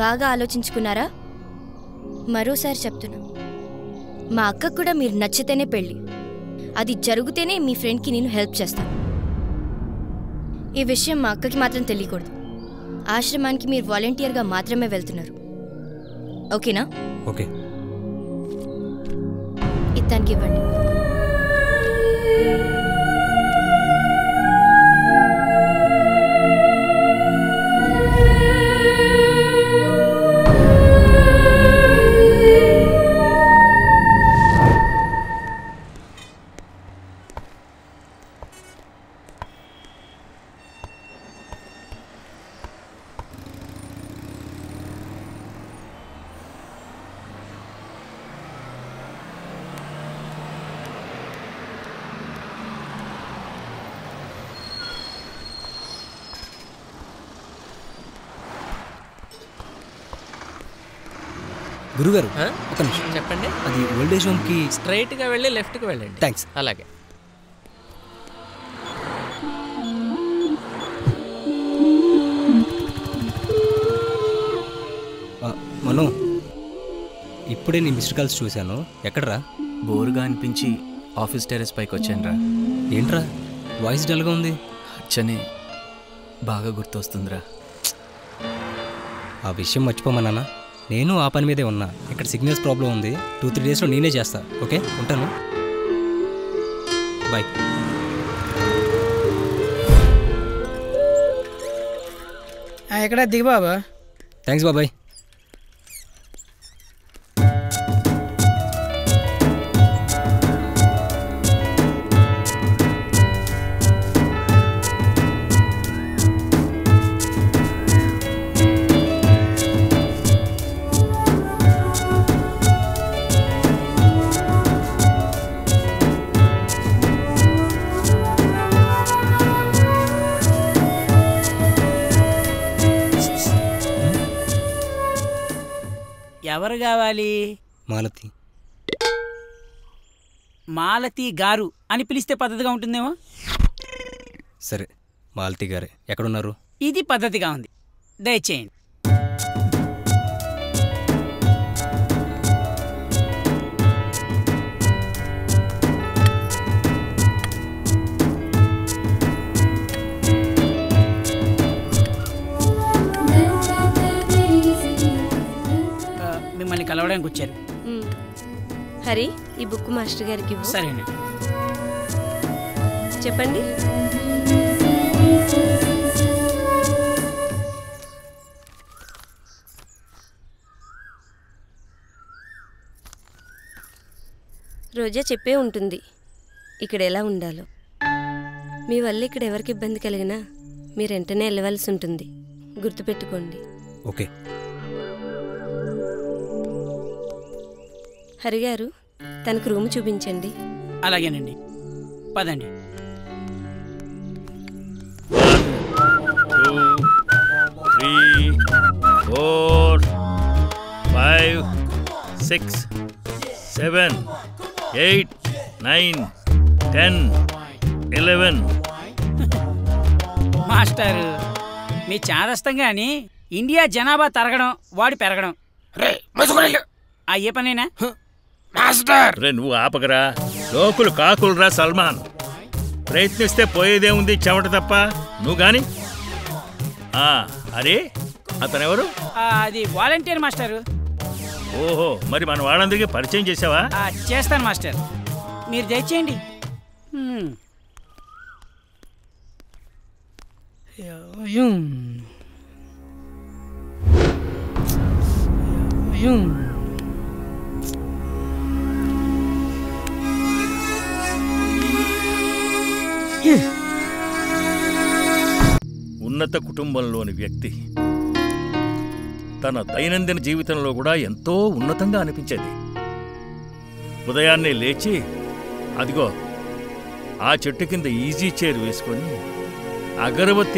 బాగా ఆలోచించుకున్నారా? మరోసారి చెప్తున్నా, మా అక్కకు కూడా మీరు నచ్చితేనే పెళ్ళి, అది జరిగితేనే మీ ఫ్రెండ్కి నేను హెల్ప్ చేస్తాను. ఈ విషయం మా అక్కకి మాత్రం తెలియకూడదు. ఆశ్రమానికి మీరు వాలంటీర్గా మాత్రమే వెళ్తున్నారు, ఓకేనా? ఓకే. ఇతనికి ఇవ్వండి. గురుగారు ఒక నిమిషం చెప్పండి. అది ఓల్డేజ్ హోమ్కి స్ట్రైట్గా వెళ్ళి లెఫ్ట్కి వెళ్ళండి. థ్యాంక్స్. అలాగే. మను, ఇప్పుడే నీ మిస్డ్ కాల్స్ చూశాను. ఎక్కడరా? బోరుగా అనిపించి ఆఫీస్ టెరెస్ పైకి వచ్చానురా. ఏంట్రా వాయిస్ డల్గా ఉంది? అచ్చనే బాగా గుర్తొస్తుందిరా. ఆ విషయం మర్చిపోమన్నా. నేను ఆ పని మీదే ఉన్నా. ఇక్కడ సిగ్నల్స్ ప్రాబ్లం ఉంది. 2-3 డేస్లో నేనే చేస్తా. ఓకే, ఉంటాను. బాయ్. ఎక్కడ దిగు బాబా. థ్యాంక్స్ బాబాయ్. ఎవరు కావాలి? మాలతి. మాలతి గారు అని పిలిస్తే పద్ధతిగా ఉంటుందేమో. సరే, మాలతి గారే. ఎక్కడున్నారు? ఇది పద్ధతిగా ఉంది, దయచేయండి. మిమ్మల్ని కలవడానికి వచ్చారు. హరి, ఈ బుక్ మాస్టర్ గారికి ఇవ్వు. సరేనండి. చెప్పండి. రోజా చెప్పే ఉంటుంది ఇక్కడ ఎలా ఉండాలో. మీ వల్ల ఇక్కడ ఎవరికి ఇబ్బంది కలిగినా మీరు వెంటనే వెళ్ళవలసి ఉంటుంది, గుర్తుపెట్టుకోండి. ఓకే. హరిగారు, తనకు రూమ్ చూపించండి. అలాగేనండి, పదండి. 1 2 3 4 5 6 7 8 9 10 11. మాస్టర్, మీ చాదస్తంగాని ఇండియా జనాభా తరగడం, వాడు పెరగడం ఏ పనేనా? మాస్టర్ రే, నువ్వు ఆపకరా. లోకులు కాకులురా సల్మాన్. ప్రయత్నిస్తే పోయేదేముంది, చెమట తప్ప. నువ్వు గాని. అరే, అతనెవరు? అది వాలంటీర్ మాస్టర్. ఓహో, మరి మన వాళ్ళందరికీ పరిచయం చేసావా? చేస్తాను మాస్టర్, మీరు దయచేయండి. ఉన్నత కుటుంబంలోని వ్యక్తి తన దైనందిన జీవితంలో కూడా ఎంతో ఉన్నతంగా అనిపించేది. ఉదయాన్నే లేచి అదిగో ఆ చెట్టు కింద ఈజీ చైర్ వేసుకొని అగరబత్తి